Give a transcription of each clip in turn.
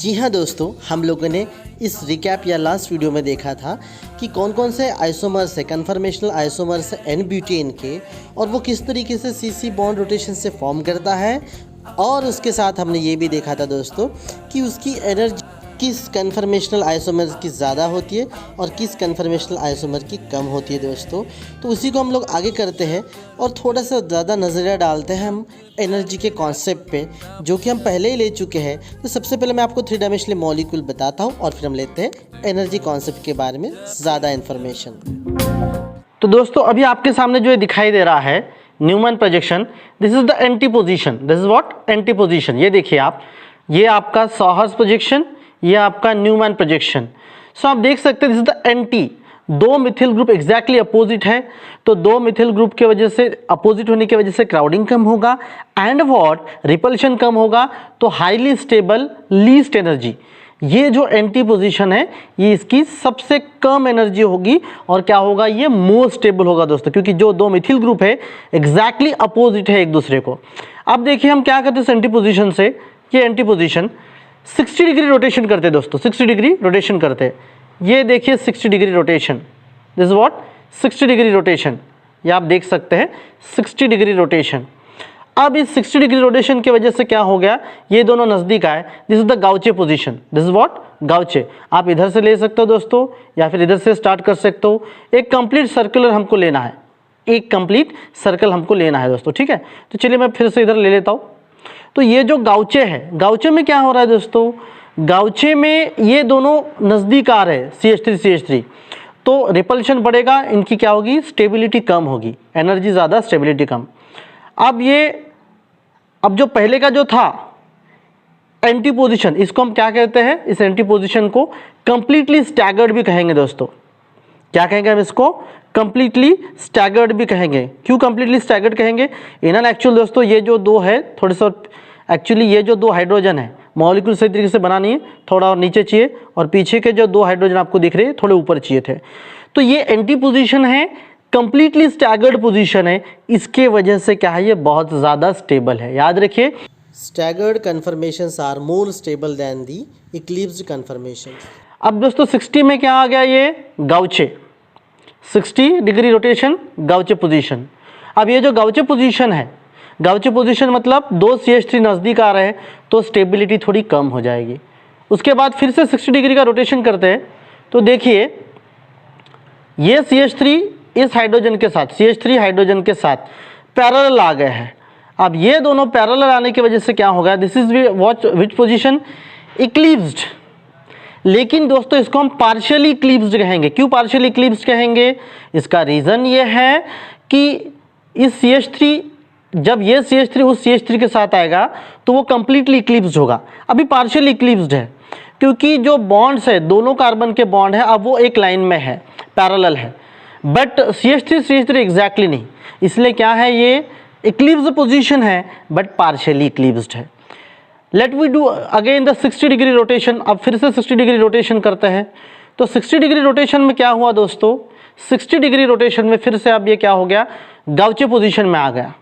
जी हाँ दोस्तों, हम लोगों ने इस रिकैप या लास्ट वीडियो में देखा था कि कौन कौन से आइसोमर्स है, कन्फर्मेशनल आइसोमर्स एन ब्यूटेन के, और वो किस तरीके से सीसी बॉन्ड रोटेशन से फॉर्म करता है। और उसके साथ हमने ये भी देखा था दोस्तों कि उसकी एनर्जी किस कन्फर्मेशनल आइसोमर की ज़्यादा होती है और किस कन्फर्मेशनल आइसोमर की कम होती है दोस्तों। तो उसी को हम लोग आगे करते हैं और थोड़ा सा ज़्यादा नज़रिया डालते हैं हम एनर्जी के कॉन्सेप्ट पे, जो कि हम पहले ही ले चुके हैं। तो सबसे पहले मैं आपको 3 डायमेंशनल मॉलिक्यूल बताता हूँ और फिर हम लेते हैं एनर्जी कॉन्सेप्ट के बारे में ज़्यादा इन्फॉर्मेशन। तो दोस्तों अभी आपके सामने जो ये दिखाई दे रहा है Newman projection, this is the anti position, this is what anti position. ये देखिए आप, ये आपका सॉहर्स प्रोजेक्शन, ये आपका न्यूमैन प्रोजेक्शन। सो आप देख सकते हैं दिस इज द एंटी, दो मिथिल ग्रुप एग्जैक्टली अपोजिट है, तो दो मिथिल ग्रुप की वजह से, अपोजिट होने की वजह से क्राउडिंग कम होगा एंड व्हाट रिपल्शन कम होगा, तो हाईली स्टेबल लीस्ट एनर्जी। ये जो एंटी पोजीशन है ये इसकी सबसे कम एनर्जी होगी और क्या होगा, ये मोस्ट स्टेबल होगा दोस्तों, क्योंकि जो दो मिथिल ग्रुप है एग्जैक्टली अपोजिट है एक दूसरे को। अब देखिए हम क्या करते हैं इस एंटी पोजीशन से, ये एंटी पोजीशन 60 डिग्री रोटेशन करते हैं दोस्तों, 60 डिग्री रोटेशन करते हैं। ये देखिए 60 degree rotation, this is what 60 degree rotation, ये आप देख सकते हैं 60 डिग्री रोटेशन। अब इस 60 डिग्री रोटेशन की वजह से क्या हो गया, ये दोनों नज़दीक आए, this is the gauche position, this is what gauche. आप इधर से ले सकते हो दोस्तों या फिर इधर से स्टार्ट कर सकते हो। एक कंप्लीट सर्कुलर हमको लेना है, एक कंप्लीट सर्कल हमको लेना है दोस्तों, ठीक है। तो चलिए मैं फिर से इधर ले लेता हूँ। तो ये जो गाउचे है, गाउचे में क्या हो रहा है दोस्तों, गाउचे में ये दोनों नज़दीक आ रहे हैं CH3 CH3, तो रिपल्शन बढ़ेगा, इनकी क्या होगी, स्टेबिलिटी कम होगी, एनर्जी ज़्यादा स्टेबिलिटी कम। अब जो पहले का जो था एंटी पोजीशन, इसको हम क्या कहते हैं, इस एंटी पोजीशन को कंप्लीटली स्टैगर्ड भी कहेंगे दोस्तों। क्या कहेंगे हम इसको, कंप्लीटली स्टैगर्ड भी कहेंगे। क्यों कंप्लीटली स्टैगर्ड कहेंगे, इन एक्चुअल दोस्तों ये जो दो है थोड़े सा, एक्चुअली ये जो दो हाइड्रोजन है मॉलिक्यूल सही तरीके से बना नहीं है, थोड़ा और नीचे चाहिए, और पीछे के जो दो हाइड्रोजन आपको दिख रहे हैं थोड़े ऊपर चाहिए थे। तो ये एंटी पोजीशन है, कंप्लीटली स्टैगर्ड पोजीशन है, इसके वजह से क्या है, ये बहुत ज़्यादा स्टेबल है। याद रखिए, staggered conformations are more stable than the eclipsed conformations. अब दोस्तों 60 में क्या आ गया, ये gauche, 60 degree rotation gauche position. अब ये जो गाउचे पोजीशन है, गाउचे पोजीशन मतलब दो CH3 नज़दीक आ रहे हैं तो स्टेबिलिटी थोड़ी कम हो जाएगी। उसके बाद फिर से 60 डिग्री का रोटेशन करते हैं, तो देखिए ये CH3 इस हाइड्रोजन के साथ, CH3 हाइड्रोजन के साथ पैरेलल आ गए हैं। अब ये दोनों पैरेलल आने की वजह से क्या होगा, this is what which position, eclipsed. लेकिन दोस्तों इसको हम पार्शियली इक्लिप्स्ड कहेंगे। क्यों पार्शियली इक्लिप्स्ड कहेंगे, इसका रीज़न ये है कि इस CH3, जब ये CH3 उस CH3 के साथ आएगा तो वो कंप्लीटली इक्लिप्स्ड होगा। अभी पार्शियली इक्लिप्स्ड है क्योंकि जो बॉन्ड्स है, दोनों कार्बन के बॉन्ड है, अब वो एक लाइन में है, पैरेलल है, बट CH3 एग्जैक्टली नहीं, इसलिए क्या है, ये इक्लिप्स्ड पोजीशन है बट पार्शियली इक्लिप्स्ड है। Let we do again the 60 degree rotation. अब फिर से 60 डिग्री रोटेशन करते हैं, तो 60 डिग्री रोटेशन में क्या हुआ दोस्तों, 60 डिग्री रोटेशन में फिर से अब ये क्या हो गया, गाउचे पोजीशन में आ गया।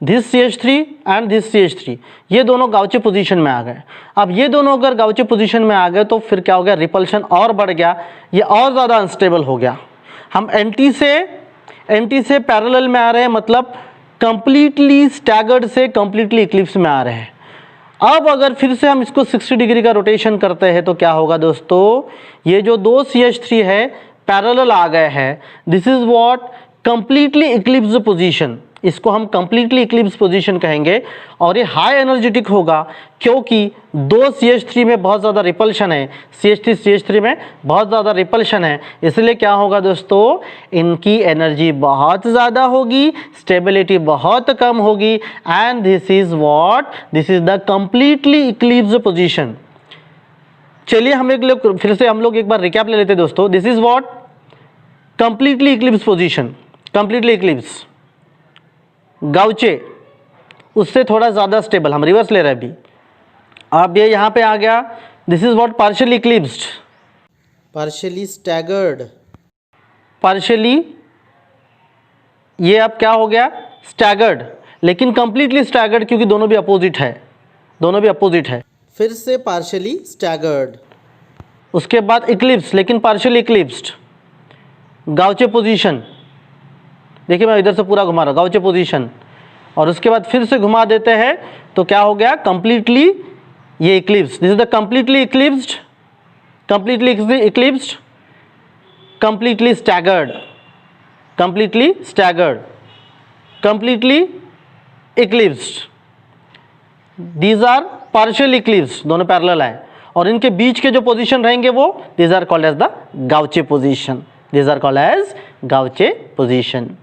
This CH3 and this CH3, ये दोनों गाउचे पोजीशन में आ गए। अब ये दोनों अगर गाउचे पोजीशन में आ गए तो फिर क्या हो गया, रिपल्शन और बढ़ गया, ये और ज़्यादा अनस्टेबल हो गया। हम एंटी से पैरेलल में आ रहे हैं, मतलब कंप्लीटली स्टैगर्ड से कंप्लीटली इक्लिप्स में आ रहे हैं। अब अगर फिर से हम इसको 60 डिग्री का रोटेशन करते हैं तो क्या होगा दोस्तों, ये जो दो CH3 है पैरेलल आ गए हैं, this is what completely eclipsed position, इसको हम कंप्लीटली इक्लिप्स पोजीशन कहेंगे। और ये हाई एनर्जेटिक होगा क्योंकि दो CH3 में बहुत ज़्यादा रिपल्शन है, CH3 में बहुत ज़्यादा रिपल्शन है, इसलिए क्या होगा दोस्तों, इनकी एनर्जी बहुत ज़्यादा होगी, स्टेबिलिटी बहुत कम होगी, and this is what, this is the completely eclipsed position. चलिए हम लोग एक बार रिकैप ले लेते हैं दोस्तों। This is what completely eclipse position, completely eclipse, gauche उससे थोड़ा ज़्यादा स्टेबल, हम रिवर्स ले रहे हैं अभी। अब ये यहाँ पे आ गया, this is what partially eclipsed, partially staggered, partially, ये अब क्या हो गया, स्टैगर्ड, लेकिन कंप्लीटली स्टैगर्ड क्योंकि दोनों भी अपोजिट है, दोनों भी अपोजिट है। फिर से पार्शियली स्टैगर्ड, उसके बाद इक्लिप्स लेकिन पार्शियली इक्लिप्स्ड, गाउचे पोजीशन, देखिए मैं इधर से पूरा घुमा रहा हूँ, गाउचे पोजीशन, और उसके बाद फिर से घुमा देते हैं तो क्या हो गया, कंप्लीटली ये eclipse, this is the completely eclipsed, completely eclipsed, completely staggered, completely staggered, completely eclipsed, these are partial eclipse, दोनों पैरेलल है, और इनके बीच के जो पोजीशन रहेंगे वो these are called as the gauche position, these are called as gauche position.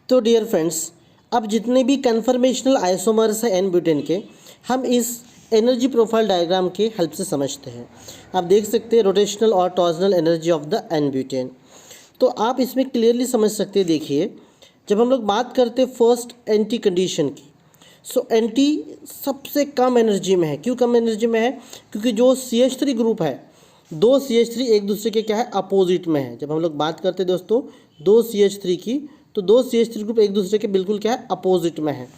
तो डियर फ्रेंड्स, अब जितने भी कन्फर्मेशनल आइसोमर्स हैं एन ब्यूटेन के, हम इस एनर्जी प्रोफाइल डायग्राम के हेल्प से समझते हैं। आप देख सकते हैं रोटेशनल और torsional energy of the n butane, तो आप इसमें क्लियरली समझ सकते हैं। देखिए जब हम लोग बात करते हैं फर्स्ट एंटी कंडीशन की, सो एंटी सबसे कम एनर्जी में है। क्यों कम एनर्जी में है? क्योंकि जो CH3 ग्रुप है, दो CH3 एक दूसरे के क्या है, अपोजिट में है। जब हम लोग बात करते हैं दोस्तों दो CH3 की, तो दो CH3 ग्रुप एक दूसरे के बिल्कुल क्या है, अपोजिट में है,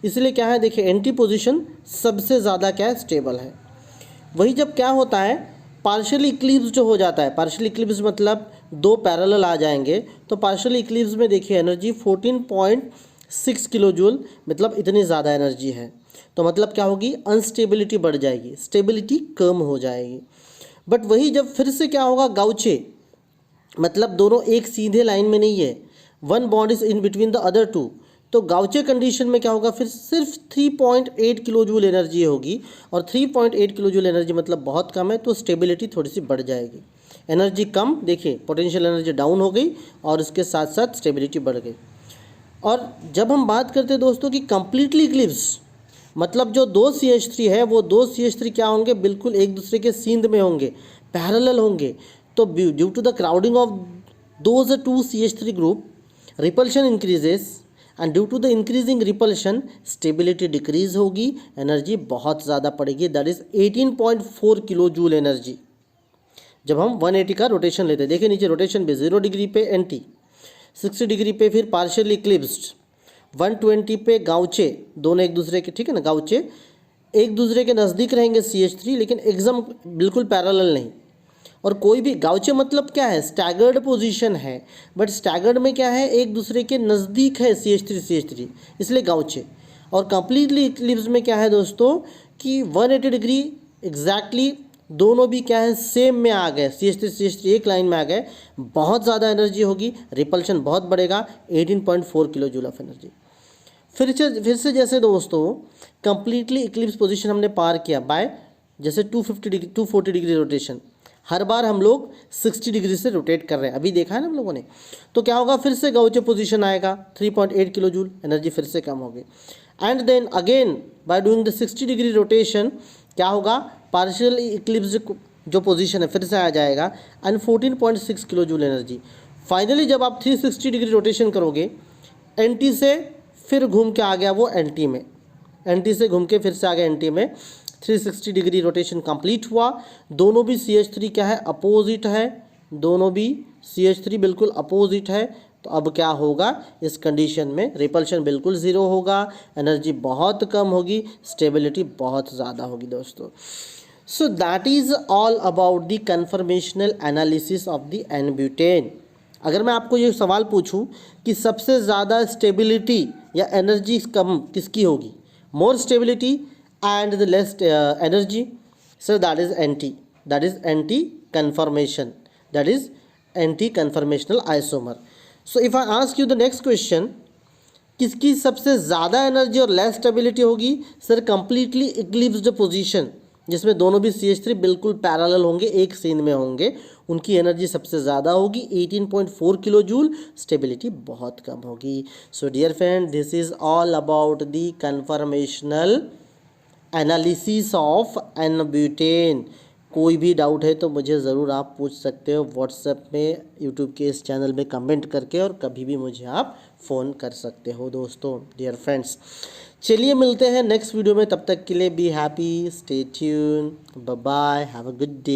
इसलिए क्या है, देखिए एंटी पोजीशन सबसे ज़्यादा क्या है, स्टेबल है। वही जब क्या होता है, पार्शियल इक्लिप्स जो हो जाता है, पार्शियल इक्लिप्स मतलब दो पैरेलल आ जाएंगे, तो पार्शियल इक्लिप्स में देखिए एनर्जी 14.6 किलो जूल, मतलब इतनी ज़्यादा एनर्जी है, तो मतलब क्या होगी, अनस्टेबिलिटी बढ़ जाएगी, स्टेबिलिटी कम हो जाएगी। बट वही जब फिर से क्या होगा, गाउचे, मतलब दोनों एक सीधे लाइन में नहीं है, one bond is in between the other two, तो गाउचे कंडीशन में क्या होगा, फिर सिर्फ 3.8 किलो जूल एनर्जी होगी, और 3.8 किलो जूल एनर्जी मतलब बहुत कम है, तो स्टेबिलिटी थोड़ी सी बढ़ जाएगी। एनर्जी कम, देखिए पोटेंशियल एनर्जी डाउन हो गई, और इसके साथ साथ स्टेबिलिटी बढ़ गई। और जब हम बात करते हैं दोस्तों कि कंप्लीटली इक्लिप्स, मतलब जो दो CH3 है, वो दो CH3 क्या होंगे, बिल्कुल एक दूसरे के सीध में होंगे, पैरेलल होंगे, तो due to the crowding of those two CH3 group, repulsion increases, and due to the increasing repulsion stability decrease होगी, एनर्जी बहुत ज़्यादा पड़ेगी, that is 18.4 kilo joule energy. जब हम 180 का रोटेशन लेते हैं, देखिए नीचे रोटेशन पे 0 डिग्री पे एंटी, 60 डिग्री पे फिर पार्शियली इक्लिप्स्ड, 120 पे गाउचे, दोनों एक दूसरे के, ठीक है ना, गाउचे एक दूसरे के नज़दीक रहेंगे CH3, लेकिन एकदम बिल्कुल पैरेलल नहीं। और कोई भी गाउचे मतलब क्या है, स्टैगर्ड पोजीशन है, बट स्टैगर्ड में क्या है, एक दूसरे के नज़दीक है CH3, इसलिए गाउचे। और कंप्लीटली इक्लिप्स में क्या है दोस्तों कि 180 डिग्री एग्जैक्टली दोनों भी क्या है, सेम में आ गए, CH3 एक लाइन में आ गए, बहुत ज़्यादा एनर्जी होगी, रिपल्शन बहुत बढ़ेगा, 18.4 किलो जूल ऑफ एनर्जी। फिर से जैसे दोस्तों कंप्लीटली इक्लिप्स पोजीशन हमने पार किया बाय जैसे 240 डिग्री रोटेशन, हर बार हम लोग 60 डिग्री से रोटेट कर रहे हैं, अभी देखा है ना हम लोगों ने, तो क्या होगा, फिर से गाउचे पोजीशन आएगा, 3.8 किलो जूल, एनर्जी फिर से कम होगी। And then again by doing the 60 degree rotation क्या होगा, पार्शियल इक्लिप्स जो पोजीशन है फिर से आ जाएगा, and 14.6 kilo joule energy. Finally जब आप 360 डिग्री रोटेशन करोगे, एंटी से फिर घूम के आ गया वो एंटी में, एंटी से घूम के फिर से आ गया एंटी में, 360 डिग्री रोटेशन कंप्लीट हुआ, दोनों भी CH3 क्या है, अपोजिट है, दोनों भी CH3 बिल्कुल अपोजिट है, तो अब क्या होगा, इस कंडीशन में रिपल्शन बिल्कुल ज़ीरो होगा, एनर्जी बहुत कम होगी, स्टेबिलिटी बहुत ज़्यादा होगी दोस्तों। So that is all about the conformational analysis of the N-butane. अगर मैं आपको ये सवाल पूछूं कि सबसे ज़्यादा स्टेबिलिटी या एनर्जी कम किसकी होगी, more stability and the less energy, so that is anti-conformation, that is anti-conformational isomer. So if I ask you the next question, किसकी सबसे ज़्यादा एनर्जी और लेस स्टेबिलिटी होगी, सर कंप्लीटली इक्लिप्स्ड पोजीशन, जिसमें दोनों भी CH3 बिल्कुल पैरेलल होंगे, एक सीन में होंगे, उनकी एनर्जी सबसे ज़्यादा होगी 18.4 किलो जूल, स्टेबिलिटी बहुत कम होगी। So dear friend, this is all about the conformational analysis of n butane. कोई भी डाउट है तो मुझे ज़रूर आप पूछ सकते हो व्हाट्सएप में, यूट्यूब के इस चैनल में कमेंट करके, और कभी भी मुझे आप फ़ोन कर सकते हो दोस्तों। डियर फ्रेंड्स, चलिए मिलते हैं नेक्स्ट वीडियो में, तब तक के लिए be happy, stay tune, bye bye, have a good day.